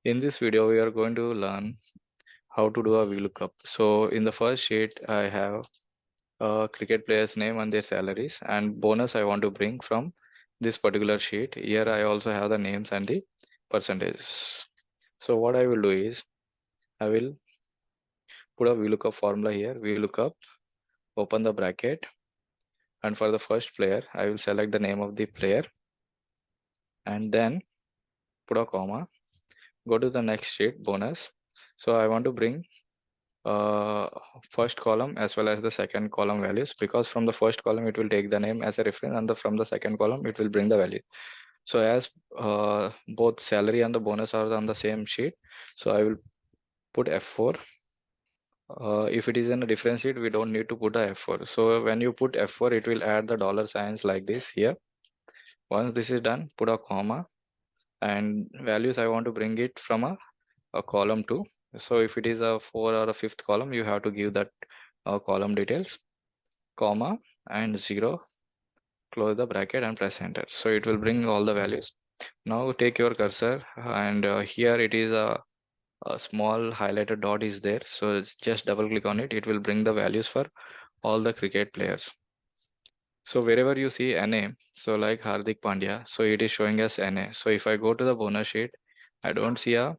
In this video, we are going to learn how to do a VLOOKUP. So in the first sheet, I have a cricket player's name and their salaries, and bonus I want to bring from this particular sheet. Here I also have the names and the percentages. So what I will do is I will put a VLOOKUP formula here. VLOOKUP, open the bracket, and for the first player, I will select the name of the player and then put a comma. Go to the next sheet, bonus. So I want to bring uh, first column as well as the second column values, because from the first column it will take the name as a reference, and from the second column it will bring the value. So as both salary and the bonus are on the same sheet, so I will put F4. If it is in a different sheet, we don't need to put a F4. So when you put F4, it will add the dollar signs like this here. Once this is done, put a comma, and values I want to bring it from a column 2. So if it is a 4 or a fifth column, you have to give that column details, comma and 0, close the bracket and press enter. So it will bring all the values. Now take your cursor, and here it is a small highlighted dot is there. So just double click on it. It will bring the values for all the cricket players. So wherever you see NA, so like Hardik Pandya, so it is showing as NA. So if I go to the bonus sheet, I don't see a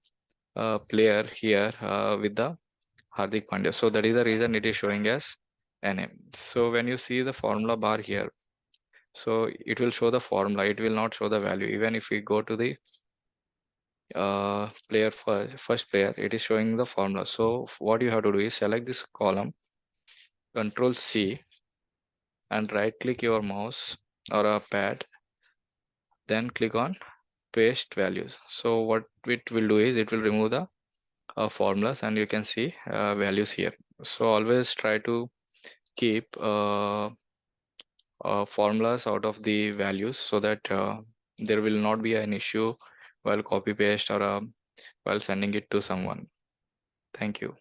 player here with the Hardik Pandya. So that is the reason it is showing as NA. So when you see the formula bar here, so it will show the formula. It will not show the value. Even if we go to the player first player, it is showing the formula. So what you have to do is select this column, Control C, and right click your mouse or a pad, then click on paste values. So what it will do is it will remove the formulas, and you can see values here. So always try to keep formulas out of the values, so that there will not be an issue while copy paste or while sending it to someone. Thank you.